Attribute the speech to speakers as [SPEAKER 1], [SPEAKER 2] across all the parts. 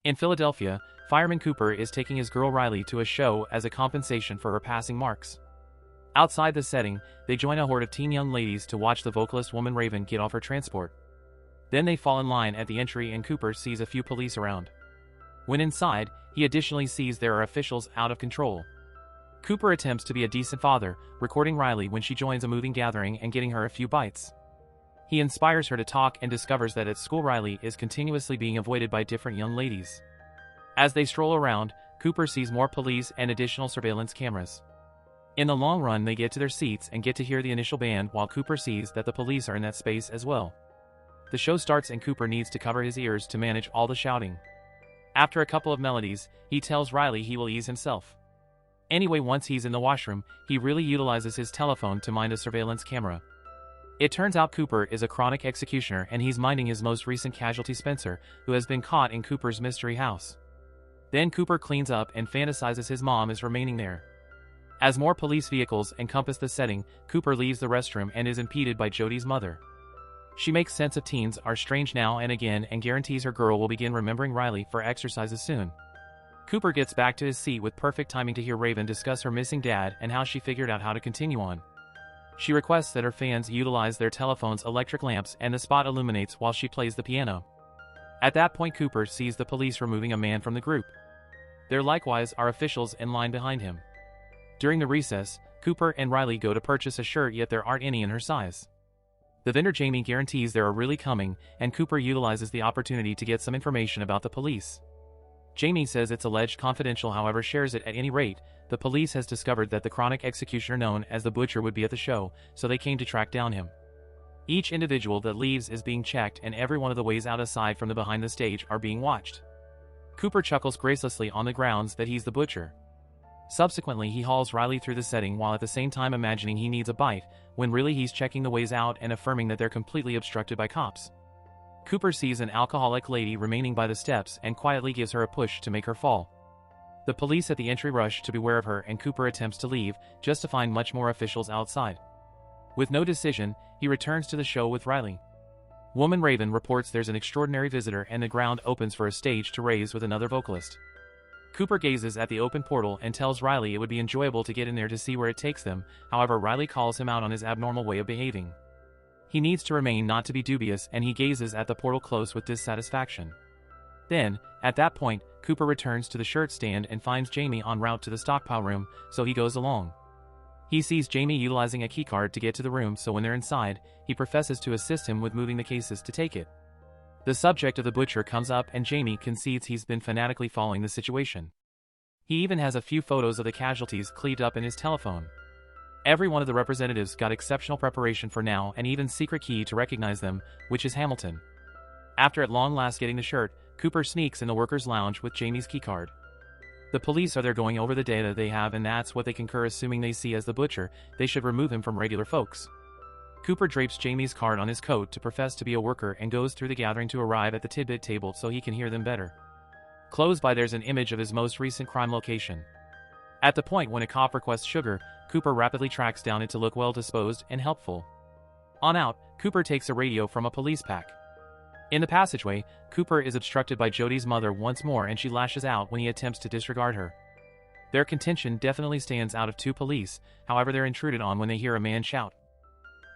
[SPEAKER 1] In Philadelphia, fireman Cooper is taking his girl Riley to a show as a compensation for her passing marks. Outside the setting, they join a horde of teen young ladies to watch the vocalist woman Raven get off her transport. Then they fall in line at the entry and Cooper sees a few police around. When inside, he additionally sees there are officials out of control. Cooper attempts to be a decent father, recording Riley when she joins a moving gathering and getting her a few bites. He inspires her to talk and discovers that at school Riley is continuously being avoided by different young ladies. As they stroll around, Cooper sees more police and additional surveillance cameras. In the long run, they get to their seats and get to hear the initial band while Cooper sees that the police are in that space as well. The show starts and Cooper needs to cover his ears to manage all the shouting. After a couple of melodies, he tells Riley he will ease himself. Anyway, once he's in the washroom, he really utilizes his telephone to mind a surveillance camera. It turns out Cooper is a chronic executioner and he's minding his most recent casualty Spencer, who has been caught in Cooper's mystery house. Then Cooper cleans up and fantasizes his mom is remaining there. As more police vehicles encompass the setting, Cooper leaves the restroom and is impeded by Jody's mother. She makes sense of teens are strange now and again and guarantees her girl will begin remembering Riley for exercises soon. Cooper gets back to his seat with perfect timing to hear Raven discuss her missing dad and how she figured out how to continue on. She requests that her fans utilize their telephone's electric lamps and the spot illuminates while she plays the piano. At that point, Cooper sees the police removing a man from the group. There likewise are officials in line behind him. During the recess, Cooper and Riley go to purchase a shirt, yet there aren't any in her size. The vendor Jamie guarantees they are really coming, and Cooper utilizes the opportunity to get some information about the police. Jamie says it's alleged confidential, however shares it at any rate. The police has discovered that the chronic executioner known as the Butcher would be at the show, so they came to track down him. Each individual that leaves is being checked and every one of the ways out aside from the behind the stage are being watched. Cooper chuckles gracelessly on the grounds that he's the Butcher. Subsequently, he hauls Riley through the setting while at the same time imagining he needs a bite, when really he's checking the ways out and affirming that they're completely obstructed by cops. Cooper sees an alcoholic lady remaining by the steps and quietly gives her a push to make her fall. The police at the entry rush to beware of her and Cooper attempts to leave, just to find much more officials outside. With no decision, he returns to the show with Riley. Woman Raven reports there's an extraordinary visitor and the ground opens for a stage to raise with another vocalist. Cooper gazes at the open portal and tells Riley it would be enjoyable to get in there to see where it takes them, however Riley calls him out on his abnormal way of behaving. He needs to remain not to be dubious and he gazes at the portal close with dissatisfaction. Then, at that point, Cooper returns to the shirt stand and finds Jamie en route to the stockpile room, so he goes along. He sees Jamie utilizing a keycard to get to the room, so when they're inside, he professes to assist him with moving the cases to take it. The subject of the Butcher comes up and Jamie concedes he's been fanatically following the situation. He even has a few photos of the casualties cleaved up in his telephone. Every one of the representatives got exceptional preparation for now and even secret key to recognize them, which is Hamilton. After at long last getting the shirt, Cooper sneaks in the workers' lounge with Jamie's keycard. The police are there going over the data they have and that's what they concur, assuming they see as the Butcher, they should remove him from regular folks. Cooper drapes Jamie's card on his coat to profess to be a worker and goes through the gathering to arrive at the tidbit table so he can hear them better. Close by there's an image of his most recent crime location. At the point when a cop requests sugar, Cooper rapidly tracks down it to look well-disposed and helpful. On out, Cooper takes a radio from a police pack. In the passageway, Cooper is obstructed by Jody's mother once more and she lashes out when he attempts to disregard her. Their contention definitely stands out of two police, however they're intruded on when they hear a man shout.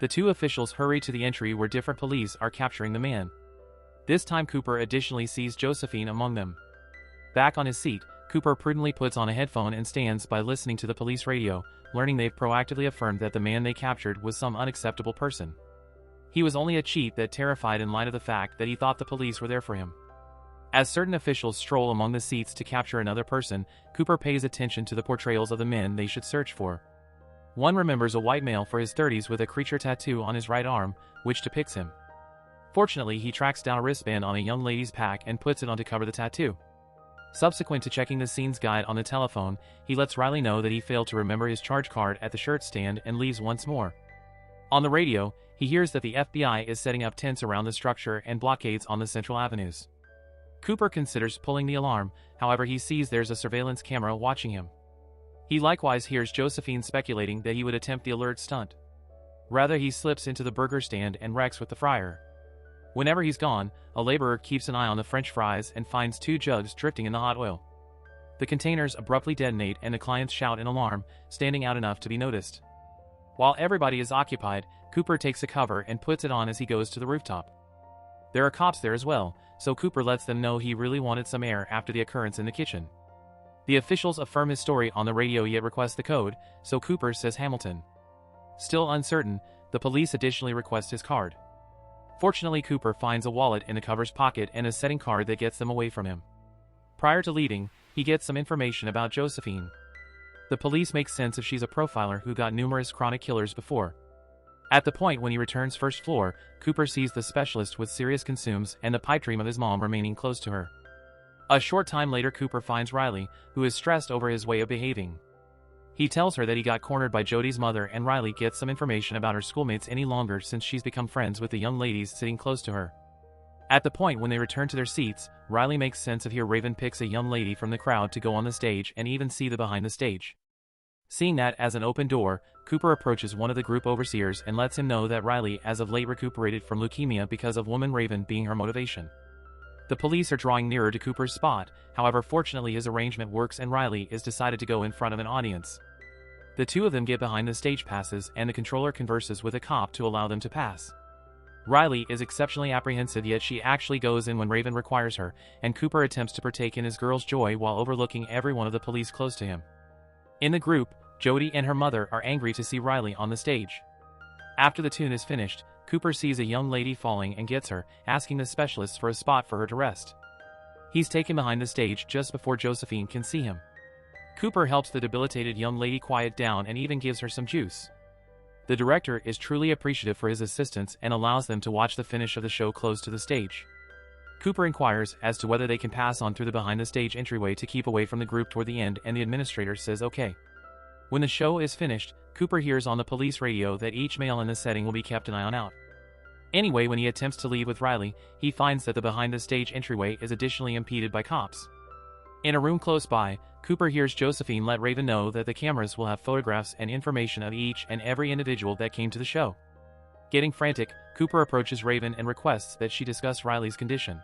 [SPEAKER 1] The two officials hurry to the entry where different police are capturing the man. This time Cooper additionally sees Josephine among them. Back on his seat, Cooper prudently puts on a headphone and stands by listening to the police radio, learning they've proactively affirmed that the man they captured was some unacceptable person. He was only a cheat that terrified in light of the fact that he thought the police were there for him. As certain officials stroll among the seats to capture another person, Cooper pays attention to the portrayals of the men they should search for. One remembers a white male for his 30s with a creature tattoo on his right arm, which depicts him. Fortunately, he tracks down a wristband on a young lady's pack and puts it on to cover the tattoo. Subsequent to checking the scenes guide on the telephone, he lets Riley know that he failed to remember his charge card at the shirt stand and leaves once more. On the radio, he hears that the FBI is setting up tents around the structure and blockades on the central avenues. Cooper considers pulling the alarm, however he sees there's a surveillance camera watching him. He likewise hears Josephine speculating that he would attempt the alert stunt. Rather, he slips into the burger stand and wrecks with the fryer. Whenever he's gone, a laborer keeps an eye on the French fries and finds 2 jugs drifting in the hot oil. The containers abruptly detonate and the clients shout in alarm, standing out enough to be noticed. While everybody is occupied, Cooper takes a cover and puts it on as he goes to the rooftop. There are cops there as well, so Cooper lets them know he really wanted some air after the occurrence in the kitchen. The officials affirm his story on the radio yet request the code, so Cooper says Hamilton. Still uncertain, the police additionally request his card. Fortunately, Cooper finds a wallet in the cover's pocket and a setting card that gets them away from him. Prior to leaving, he gets some information about Josephine. The police make sense if she's a profiler who got numerous chronic killers before. At the point when he returns first floor, Cooper sees the specialist with serious consumes and the pipe dream of his mom remaining close to her. A short time later, Cooper finds Riley, who is stressed over his way of behaving. He tells her that he got cornered by Jody's mother, and Riley gets some information about her schoolmates any longer since she's become friends with the young ladies sitting close to her. At the point when they return to their seats, Riley makes sense of here Raven picks a young lady from the crowd to go on the stage and even see the behind the stage. Seeing that as an open door, Cooper approaches one of the group overseers and lets him know that Riley as of late recuperated from leukemia because of woman Raven being her motivation. The police are drawing nearer to Cooper's spot, however fortunately his arrangement works and Riley is decided to go in front of an audience. The 2 of them get behind the stage passes and the controller converses with a cop to allow them to pass. Riley is exceptionally apprehensive, yet she actually goes in when Raven requires her, and Cooper attempts to partake in his girl's joy while overlooking every one of the police close to him. In the group, Jody and her mother are angry to see Riley on the stage. After the tune is finished, Cooper sees a young lady falling and gets her, asking the specialist for a spot for her to rest. He's taken behind the stage just before Josephine can see him. Cooper helps the debilitated young lady quiet down and even gives her some juice. The director is truly appreciative for his assistance and allows them to watch the finish of the show close to the stage. Cooper inquires as to whether they can pass on through the behind-the-stage entryway to keep away from the group toward the end, and the administrator says okay. When the show is finished, Cooper hears on the police radio that each male in the setting will be kept an eye on out. Anyway, when he attempts to leave with Riley, he finds that the behind-the-stage entryway is additionally impeded by cops. In a room close by, Cooper hears Josephine let Raven know that the cameras will have photographs and information of each and every individual that came to the show. Getting frantic, Cooper approaches Raven and requests that she discuss Riley's condition.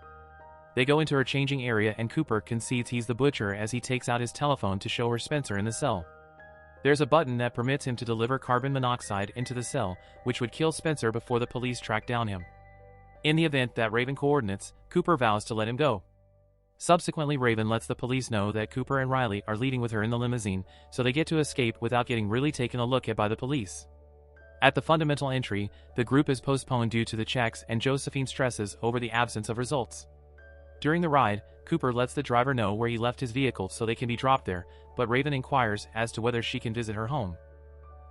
[SPEAKER 1] They go into her changing area and Cooper concedes he's the butcher as he takes out his telephone to show her Spencer in the cell. There's a button that permits him to deliver carbon monoxide into the cell, which would kill Spencer before the police track down him. In the event that Raven coordinates, Cooper vows to let him go. Subsequently, Raven lets the police know that Cooper and Riley are leading with her in the limousine, so they get to escape without getting really taken a look at by the police. At the fundamental entry, the group is postponed due to the checks and Josephine stresses over the absence of results. During the ride, Cooper lets the driver know where he left his vehicle so they can be dropped there, but Raven inquires as to whether she can visit her home.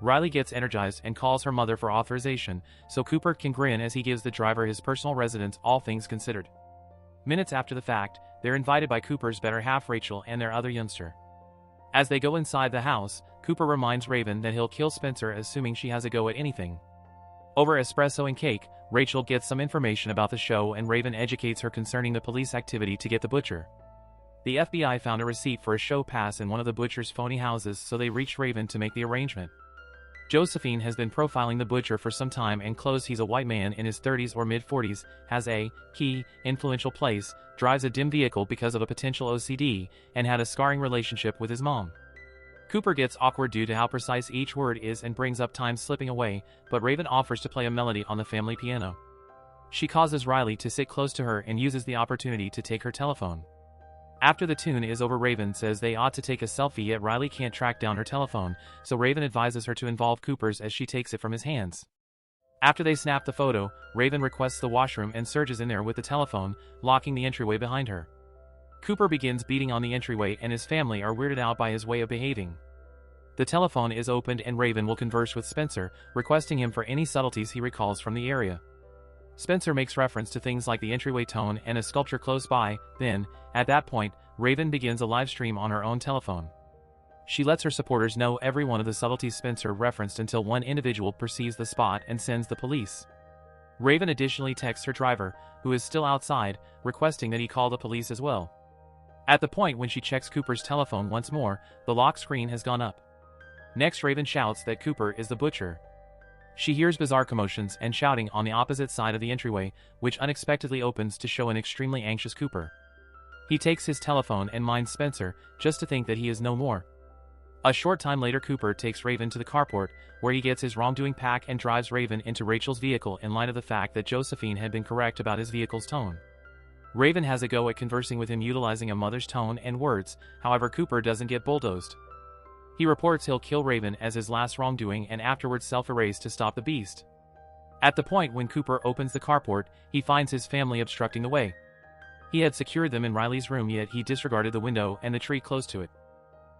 [SPEAKER 1] Riley gets energized and calls her mother for authorization, so Cooper can grin as he gives the driver his personal residence, all things considered. Minutes after the fact, they're invited by Cooper's better half Rachel and their other youngster. As they go inside the house, Cooper reminds Raven that he'll kill Spencer assuming she has a go at anything. Over espresso and cake, Rachel gets some information about the show and Raven educates her concerning the police activity to get the butcher. The FBI found a receipt for a show pass in one of the butcher's phony houses, so they reach Raven to make the arrangement. Josephine has been profiling the butcher for some time and claims he's a white man in his 30s or mid-40s, has a key, influential place, drives a dim vehicle because of a potential OCD, and had a scarring relationship with his mom. Cooper gets awkward due to how precise each word is and brings up time slipping away, but Raven offers to play a melody on the family piano. She causes Riley to sit close to her and uses the opportunity to take her telephone. After the tune is over, Raven says they ought to take a selfie, yet Riley can't track down her telephone, so Raven advises her to involve Cooper's as she takes it from his hands. After they snap the photo, Raven requests the washroom and surges in there with the telephone, locking the entryway behind her. Cooper begins beating on the entryway and his family are weirded out by his way of behaving. The telephone is opened and Raven will converse with Spencer, requesting him for any subtleties he recalls from the area. Spencer makes reference to things like the entryway tone and a sculpture close by, then, at that point, Raven begins a live stream on her own telephone. She lets her supporters know every one of the subtleties Spencer referenced until one individual perceives the spot and sends the police. Raven additionally texts her driver, who is still outside, requesting that he call the police as well. At the point when she checks Cooper's telephone once more, the lock screen has gone up. Next, Raven shouts that Cooper is the butcher. She hears bizarre commotions and shouting on the opposite side of the entryway, which unexpectedly opens to show an extremely anxious Cooper. He takes his telephone and minds Spencer, just to think that he is no more. A short time later, Cooper takes Raven to the carport, where he gets his wrongdoing pack and drives Raven into Rachel's vehicle in light of the fact that Josephine had been correct about his vehicle's tone. Raven has a go at conversing with him utilizing a mother's tone and words, however Cooper doesn't get bulldozed. He reports he'll kill Raven as his last wrongdoing and afterwards self-erase to stop the beast. At the point when Cooper opens the carport, he finds his family obstructing the way. He had secured them in Riley's room, yet he disregarded the window and the tree close to it.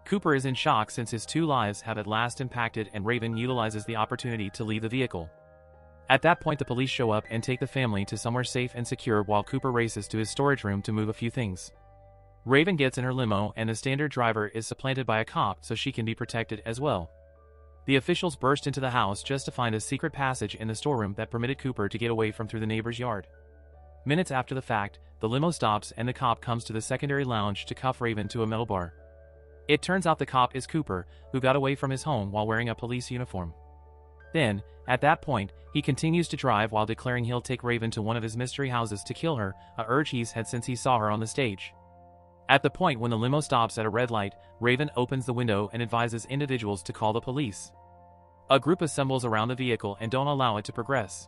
[SPEAKER 1] Cooper is in shock since his two lives have at last impacted, and Raven utilizes the opportunity to leave the vehicle. At that point, the police show up and take the family to somewhere safe and secure while Cooper races to his storage room to move a few things. Raven gets in her limo and the standard driver is supplanted by a cop so she can be protected as well. The officials burst into the house just to find a secret passage in the storeroom that permitted Cooper to get away from through the neighbor's yard. Minutes after the fact, the limo stops and the cop comes to the secondary lounge to cuff Raven to a metal bar. It turns out the cop is Cooper, who got away from his home while wearing a police uniform. Then, at that point, he continues to drive while declaring he'll take Raven to one of his mystery houses to kill her, a urge he's had since he saw her on the stage. At the point when the limo stops at a red light, Raven opens the window and advises individuals to call the police. A group assembles around the vehicle and don't allow it to progress.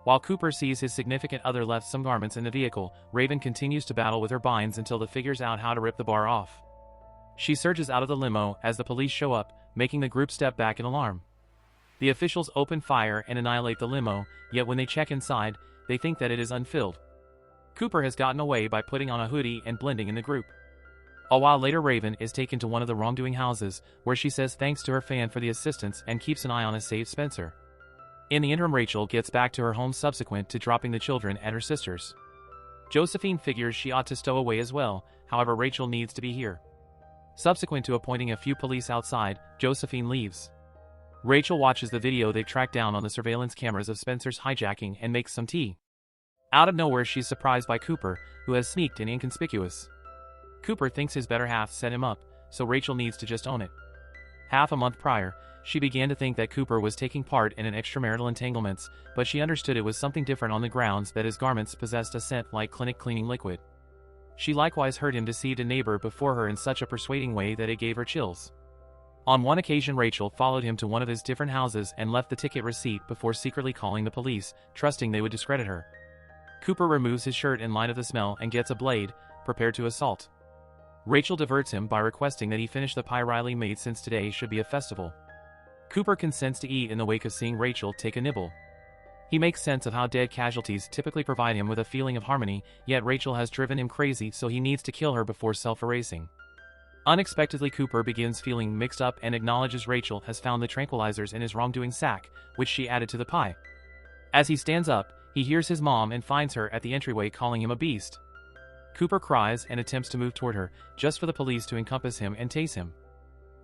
[SPEAKER 1] While Cooper sees his significant other left some garments in the vehicle, Raven continues to battle with her binds until they figures out how to rip the bar off. She surges out of the limo as the police show up, making the group step back in alarm. The officials open fire and annihilate the limo, yet when they check inside, they think that it is unfilled. Cooper has gotten away by putting on a hoodie and blending in the group. A while later, Raven is taken to one of the wrongdoing houses, where she says thanks to her fan for the assistance and keeps an eye on a safe Spencer. In the interim, Rachel gets back to her home subsequent to dropping the children at her sister's. Josephine figures she ought to stow away as well, however Rachel needs to be here. Subsequent to appointing a few police outside, Josephine leaves. Rachel watches the video they've tracked down on the surveillance cameras of Spencer's hijacking and makes some tea. Out of nowhere, she's surprised by Cooper, who has sneaked in inconspicuous. Cooper thinks his better half set him up, so Rachel needs to just own it. Half a month prior, she began to think that Cooper was taking part in an extramarital entanglements, but she understood it was something different on the grounds that his garments possessed a scent like clinic cleaning liquid. She likewise heard him deceive a neighbor before her in such a persuading way that it gave her chills. On one occasion, Rachel followed him to one of his different houses and left the ticket receipt before secretly calling the police, trusting they would discredit her. Cooper removes his shirt in light of the smell and gets a blade, prepared to assault. Rachel diverts him by requesting that he finish the pie Riley made since today should be a festival. Cooper consents to eat in the wake of seeing Rachel take a nibble. He makes sense of how dead casualties typically provide him with a feeling of harmony, yet Rachel has driven him crazy, so he needs to kill her before self-erasing. Unexpectedly, Cooper begins feeling mixed up and acknowledges Rachel has found the tranquilizers in his wrongdoing sack, which she added to the pie. As he stands up, he hears his mom and finds her at the entryway calling him a beast. Cooper cries and attempts to move toward her, just for the police to encompass him and tase him.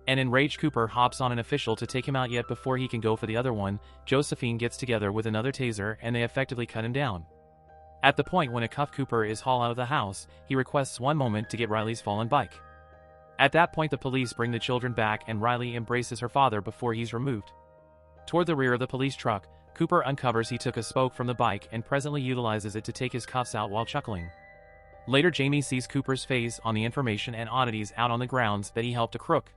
[SPEAKER 1] An enraged Cooper hops on an official to take him out, yet before he can go for the other one, Josephine gets together with another taser and they effectively cut him down. At the point when a cuffed Cooper is hauled out of the house, he requests one moment to get Riley's fallen bike. At that point, the police bring the children back and Riley embraces her father before he's removed. Toward the rear of the police truck, Cooper uncovers he took a spoke from the bike and presently utilizes it to take his cuffs out while chuckling. Later, Jamie sees Cooper's face on the information and oddities out on the grounds that he helped a crook.